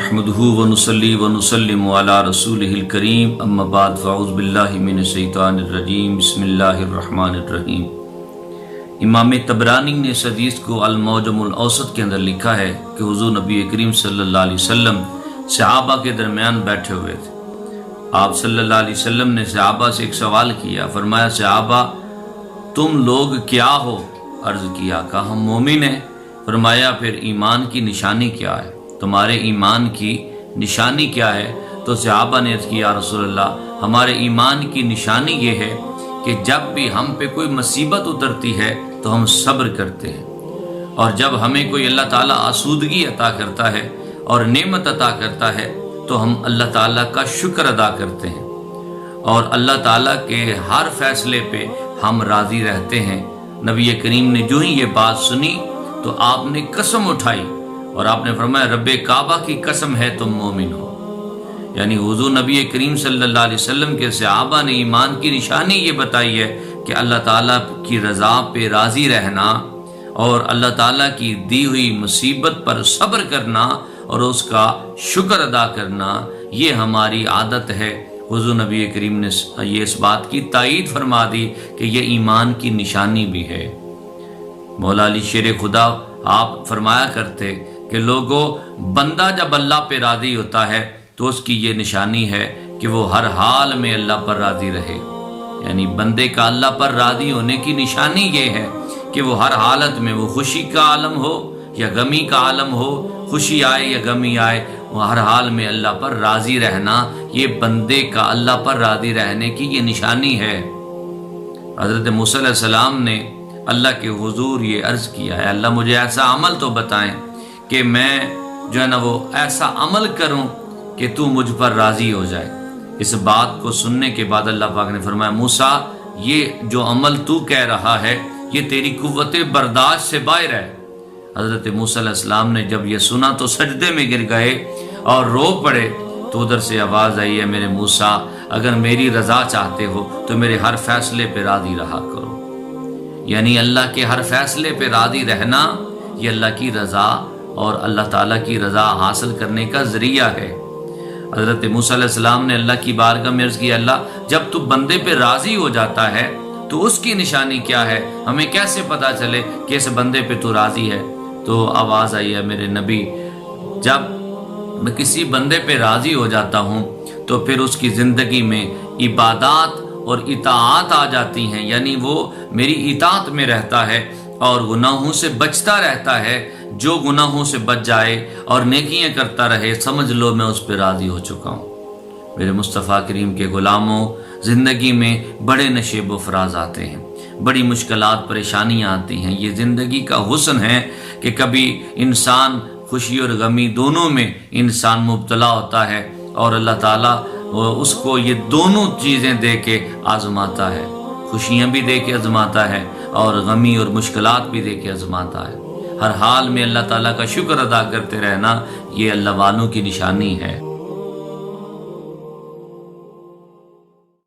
نحمده ونصلي ونسلم على رسوله الكريم اما بعد فاعوذ باللہ من الشیطان الرجیم بسم اللہ الرحمن الرحیم۔ امام طبرانی نے اس حدیث کو المعجم الاوسط کے اندر لکھا ہے کہ حضور نبی کریم صلی اللہ علیہ وسلم صحابہ کے درمیان بیٹھے ہوئے تھے۔ آپ صلی اللہ علیہ وسلم نے صحابہ سے ایک سوال کیا، فرمایا صحابہ تم لوگ کیا ہو؟ عرض کیا کہا ہم مومن ہیں۔ فرمایا پھر ایمان کی نشانی کیا ہے؟ تمہارے ایمان کی نشانی کیا ہے؟ تو صحابہ نے عرض کیا یا رسول اللہ ہمارے ایمان کی نشانی یہ ہے کہ جب بھی ہم پہ کوئی مصیبت اترتی ہے تو ہم صبر کرتے ہیں، اور جب ہمیں کوئی اللہ تعالیٰ آسودگی عطا کرتا ہے اور نعمت عطا کرتا ہے تو ہم اللہ تعالیٰ کا شکر ادا کرتے ہیں، اور اللہ تعالیٰ کے ہر فیصلے پہ ہم راضی رہتے ہیں۔ نبی کریم نے جو ہی یہ بات سنی تو آپ نے قسم اٹھائی اور آپ نے فرمایا رب کعبہ کی قسم ہے تم مومن ہو۔ یعنی حضور نبی کریم صلی اللہ علیہ وسلم کے صحابہ نے ایمان کی نشانی یہ بتائی ہے کہ اللہ تعالیٰ کی رضا پہ راضی رہنا اور اللہ تعالیٰ کی دی ہوئی مصیبت پر صبر کرنا اور اس کا شکر ادا کرنا، یہ ہماری عادت ہے۔ حضور نبی کریم نے یہ اس بات کی تائید فرما دی کہ یہ ایمان کی نشانی بھی ہے۔ مولا علی شیر خدا آپ فرمایا کرتے کہ لوگوں بندہ جب اللہ پہ راضی ہوتا ہے تو اس کی یہ نشانی ہے کہ وہ ہر حال میں اللہ پر راضی رہے۔ یعنی بندے کا اللہ پر راضی ہونے کی نشانی یہ ہے کہ وہ ہر حالت میں، وہ خوشی کا عالم ہو یا غمی کا عالم ہو، خوشی آئے یا غمی آئے، وہ ہر حال میں اللہ پر راضی رہنا، یہ بندے کا اللہ پر راضی رہنے کی یہ نشانی ہے۔ حضرت موسیٰ علیہ السلام نے اللہ کے حضور یہ عرض کیا ہے اللہ مجھے ایسا عمل تو بتائیں کہ میں جو ہے نا وہ ایسا عمل کروں کہ تو مجھ پر راضی ہو جائے۔ اس بات کو سننے کے بعد اللہ پاک نے فرمایا موسیٰ یہ جو عمل تو کہہ رہا ہے یہ تیری قوت برداشت سے باہر ہے۔ حضرت موسیٰ علیہ السلام نے جب یہ سنا تو سجدے میں گر گئے اور رو پڑے، تو ادھر سے آواز آئی ہے میرے موسیٰ اگر میری رضا چاہتے ہو تو میرے ہر فیصلے پہ راضی رہا کرو۔ یعنی اللہ کے ہر فیصلے پہ راضی رہنا یہ اللہ کی رضا اور اللہ تعالیٰ کی رضا حاصل کرنے کا ذریعہ ہے۔ حضرت موسیٰ علیہ السلام نے اللہ کی بارگاہ میں عرض کیا اللہ جب تو بندے پہ راضی ہو جاتا ہے تو اس کی نشانی کیا ہے؟ ہمیں کیسے پتا چلے کہ اس بندے پہ تو راضی ہے؟ تو آواز آئی ہے میرے نبی جب میں کسی بندے پہ راضی ہو جاتا ہوں تو پھر اس کی زندگی میں عبادات اور اطاعت آ جاتی ہیں، یعنی وہ میری اطاعت میں رہتا ہے اور گناہوں سے بچتا رہتا ہے۔ جو گناہوں سے بچ جائے اور نیکیاں کرتا رہے سمجھ لو میں اس پہ راضی ہو چکا ہوں۔ میرے مصطفیٰ کریم کے غلاموں، زندگی میں بڑے نشیب و فراز آتے ہیں، بڑی مشکلات پریشانیاں آتی ہیں، یہ زندگی کا حسن ہے کہ کبھی انسان خوشی اور غمی دونوں میں انسان مبتلا ہوتا ہے اور اللہ تعالیٰ اس کو یہ دونوں چیزیں دے کے آزماتا ہے، خوشیاں بھی دے کے آزماتا ہے اور غمی اور مشکلات بھی دے کے آزماتا ہے۔ ہر حال میں اللہ تعالیٰ کا شکر ادا کرتے رہنا یہ اللہ والوں کی نشانی ہے۔